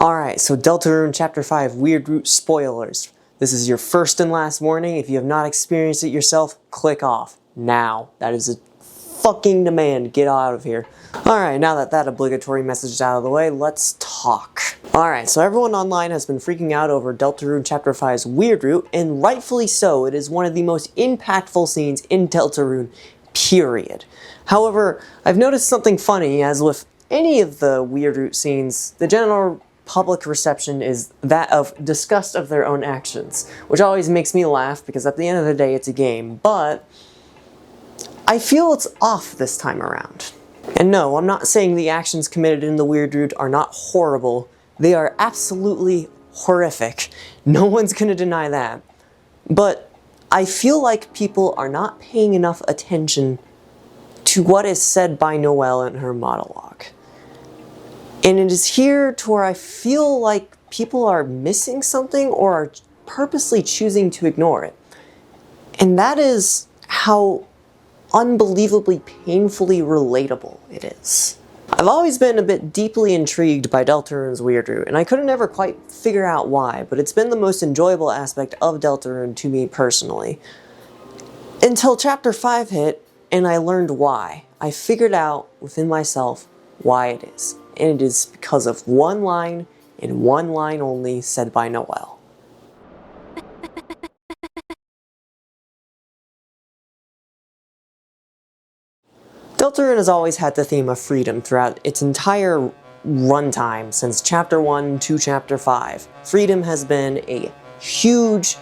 Alright, so Deltarune Chapter 5, Weird Root spoilers. This is your first and last warning. If you have not experienced it yourself, click off. Now. That is a fucking demand. Get out of here. Alright, now that that obligatory message is out of the way, let's talk. Alright, so everyone online has been freaking out over Deltarune Chapter 5's Weird Root, and rightfully so. It is one of the most impactful scenes in Deltarune, period. However, I've noticed something funny, as with any of the Weird Root scenes, the general public reception is that of disgust of their own actions, which always makes me laugh because at the end of the day it's a game, but I feel it's off this time around. And no, I'm not saying the actions committed in the Weird Root are not horrible. They are absolutely horrific. No one's gonna deny that. But I feel like people are not paying enough attention to what is said by Noelle in her monologue. And it is here to where I feel like people are missing something or are purposely choosing to ignore it. And that is how unbelievably painfully relatable it is. I've always been a bit deeply intrigued by Deltarune's Weird Root, and I couldn't ever quite figure out why, but it's been the most enjoyable aspect of Deltarune to me personally. Until Chapter 5 hit, and I learned why. I figured out within myself why it is. And it is because of one line, and one line only, said by Noelle. Deltarune has always had the theme of freedom throughout its entire runtime since Chapter 1 to Chapter 5. Freedom has been a huge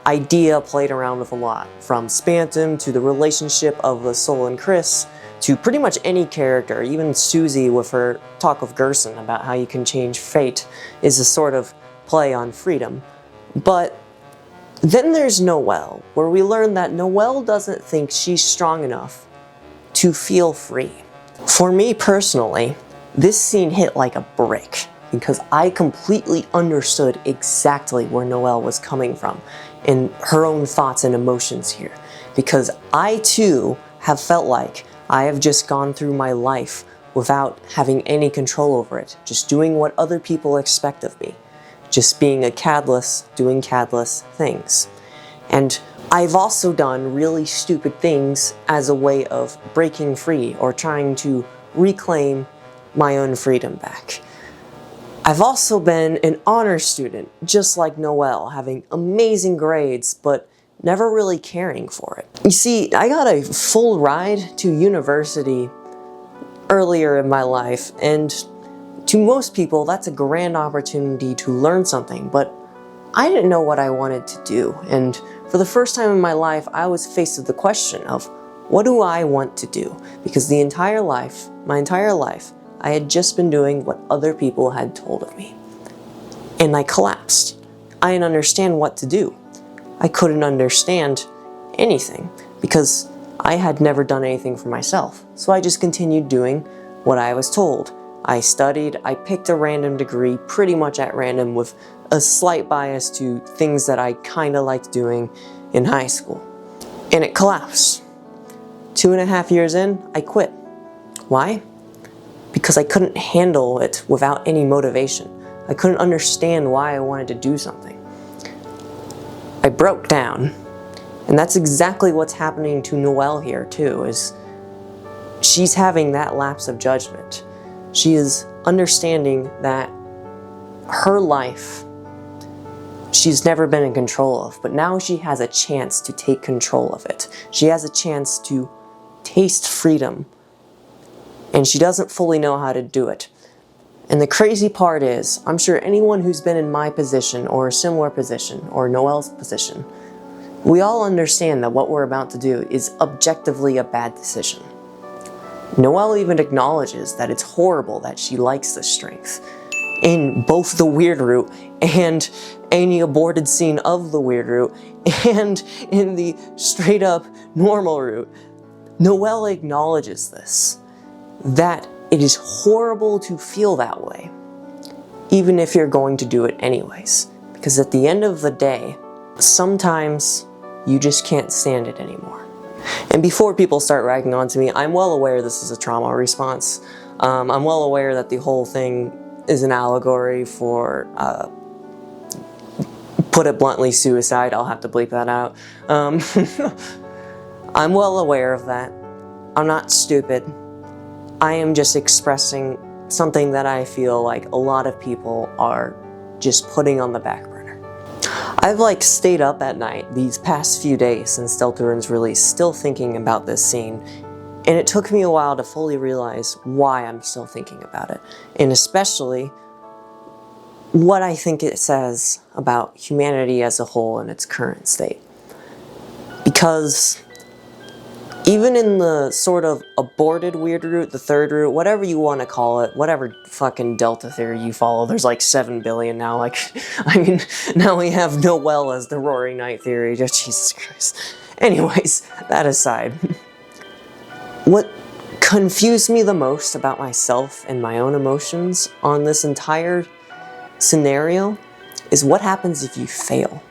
idea played around with a lot, from Spantum to the relationship of the Soul and Chris, to pretty much any character. Even Susie with her talk of Gerson about how you can change fate is a sort of play on freedom. But then there's Noelle, where we learn that Noelle doesn't think she's strong enough to feel free. For me personally, this scene hit like a brick, because I completely understood exactly where Noelle was coming from in her own thoughts and emotions here. Because I too have felt like I have just gone through my life without having any control over it, just doing what other people expect of me, just being a cadless, doing cadless things. And I've also done really stupid things as a way of breaking free or trying to reclaim my own freedom back. I've also been an honor student, just like Noelle, having amazing grades, but never really caring for it. You see, I got a full ride to university earlier in my life, and to most people that's a grand opportunity to learn something, but I didn't know what I wanted to do, and for the first time in my life I was faced with the question of, what do I want to do? Because my entire life, I had just been doing what other people had told of me. And I collapsed. I didn't understand what to do. I couldn't understand anything because I had never done anything for myself. So I just continued doing what I was told. I studied, I picked a random degree pretty much at random with a slight bias to things that I kinda liked doing in high school. And it collapsed. 2.5 years in, I quit. Why? Because I couldn't handle it without any motivation. I couldn't understand why I wanted to do something. I broke down, and that's exactly what's happening to Noelle here too, is she's having that lapse of judgment. She is understanding that her life, she's never been in control of, but now she has a chance to take control of it. She has a chance to taste freedom, and she doesn't fully know how to do it. And the crazy part is, I'm sure anyone who's been in my position or a similar position or Noelle's position, we all understand that what we're about to do is objectively a bad decision. Noelle even acknowledges that it's horrible that she likes this strength. In both the Weird Root and any aborted scene of the Weird Root and in the straight up normal route, Noelle acknowledges this. That it is horrible to feel that way, even if you're going to do it anyways. Because at the end of the day, sometimes you just can't stand it anymore. And before people start ragging on to me, I'm well aware this is a trauma response. I'm well aware that the whole thing is an allegory for, put it bluntly, suicide. I'll have to bleep that out. I'm well aware of that. I'm not stupid. I am just expressing something that I feel like a lot of people are just putting on the back burner. I've stayed up at night these past few days since Deltarune's release, still thinking about this scene, and it took me a while to fully realize why I'm still thinking about it, and especially what I think it says about humanity as a whole in its current state. Because even in the sort of aborted weird root, the third root, whatever you want to call it, whatever fucking delta theory you follow, there's 7 billion now, I mean, now we have Noel as the Roaring Night theory, just Jesus Christ. Anyways, that aside, what confused me the most about myself and my own emotions on this entire scenario is what happens if you fail.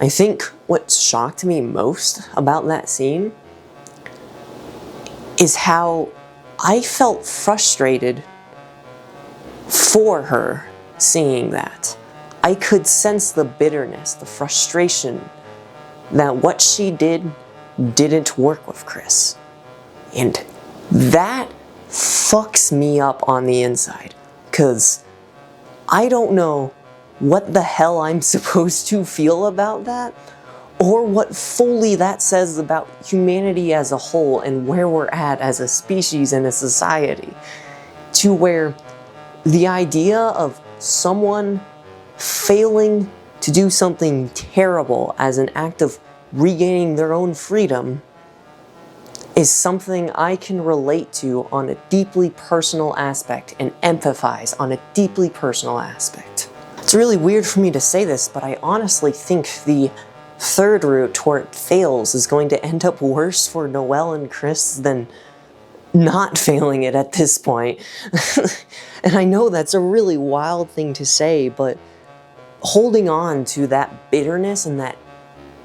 I think what shocked me most about that scene is how I felt frustrated for her seeing that. I could sense the bitterness, the frustration that what she did didn't work with Chris. And that fucks me up on the inside, because I don't know what the hell I'm supposed to feel about that, or what fully that says about humanity as a whole and where we're at as a species and a society, to where the idea of someone failing to do something terrible as an act of regaining their own freedom is something I can relate to on a deeply personal aspect and empathize on a deeply personal aspect. It's really weird for me to say this, but I honestly think the third route where it fails is going to end up worse for Noel and Chris than not failing it at this point. And I know that's a really wild thing to say, but holding on to that bitterness and that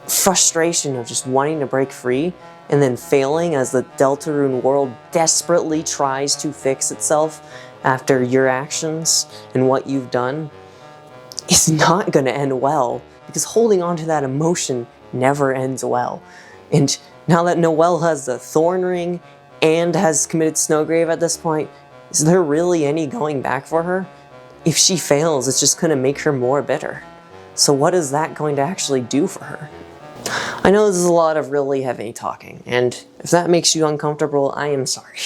frustration of just wanting to break free and then failing as the Deltarune world desperately tries to fix itself after your actions and what you've done is not going to end well, because holding on to that emotion never ends well. And now that Noel has the thorn ring and has committed Snowgrave at this point, is there really any going back for her? If she fails, it's just going to make her more bitter. So what is that going to actually do for her? I know this is a lot of really heavy talking, and if that makes you uncomfortable, I am sorry.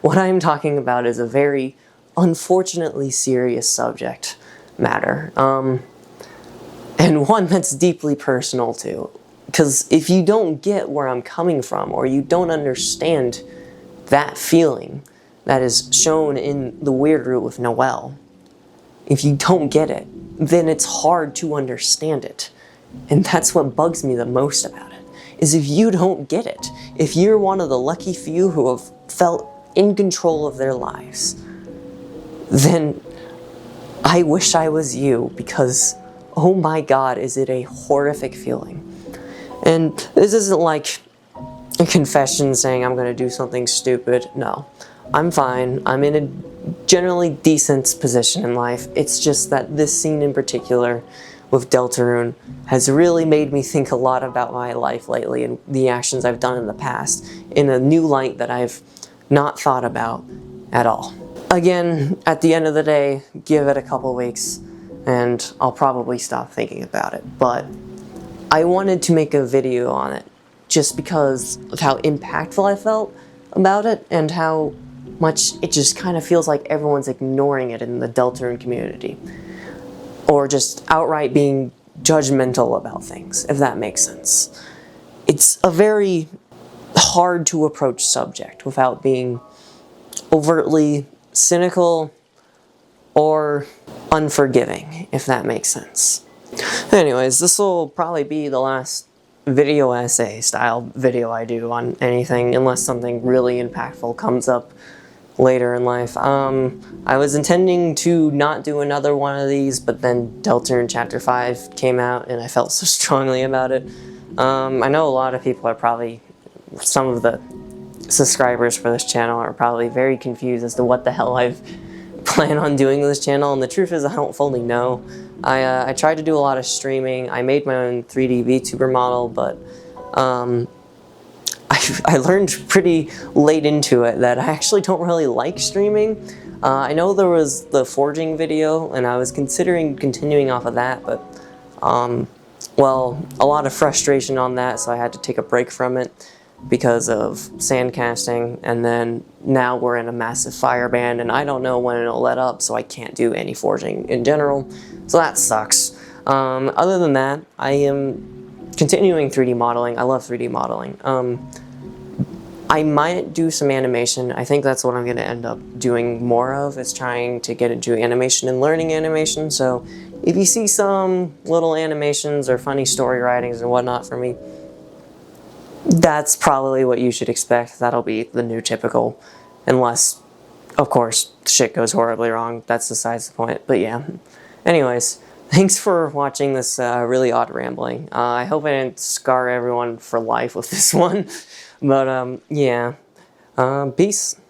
What I'm talking about is a very unfortunately serious subject matter, and one that's deeply personal too. Because if you don't get where I'm coming from, or you don't understand that feeling that is shown in the weird route with Noel, if you don't get it, then it's hard to understand it. And that's what bugs me the most about it, is if you don't get it, if you're one of the lucky few who have felt in control of their lives, then I wish I was you, because oh my god, is it a horrific feeling. And this isn't like a confession saying I'm going to do something stupid. No, I'm fine. I'm in a generally decent position in life. It's just that this scene in particular with deltarune has really made me think a lot about my life lately and the actions I've done in the past in a new light that I've not thought about at all. Again, at the end of the day, give it a couple weeks and I'll probably stop thinking about it. But I wanted to make a video on it just because of how impactful I felt about it and how much it just kind of feels like everyone's ignoring it in the deltarune community. Or just outright being judgmental about things, if that makes sense. It's a very hard to approach subject without being overtly cynical or unforgiving, if that makes sense. Anyways, this will probably be the last video essay style video I do on anything, unless something really impactful comes up later in life. I was intending to not do another one of these, but then deltarune Chapter 5 came out and I felt so strongly about it. I know a lot of people are probably, some of the subscribers for this channel are probably very confused as to what the hell I've planned on doing with this channel, and the truth is I don't fully know. I tried to do a lot of streaming. I made my own 3D VTuber model, but I learned pretty late into it that I actually don't really like streaming. I know there was the forging video, and I was considering continuing off of that, but, well, a lot of frustration on that, so I had to take a break from it because of sand casting, and then now we're in a massive fire ban, and I don't know when it'll let up, so I can't do any forging in general, so that sucks. Other than that, I am continuing 3D modeling. I love 3D modeling. I might do some animation. I think that's what I'm going to end up doing more of, is trying to get into animation and learning animation. So if you see some little animations or funny story writings and whatnot for me, that's probably what you should expect. That'll be the new typical, unless, of course, shit goes horribly wrong. That's besides the point, but yeah. Anyways, thanks for watching this really odd rambling. I hope I didn't scar everyone for life with this one. But, yeah. Peace.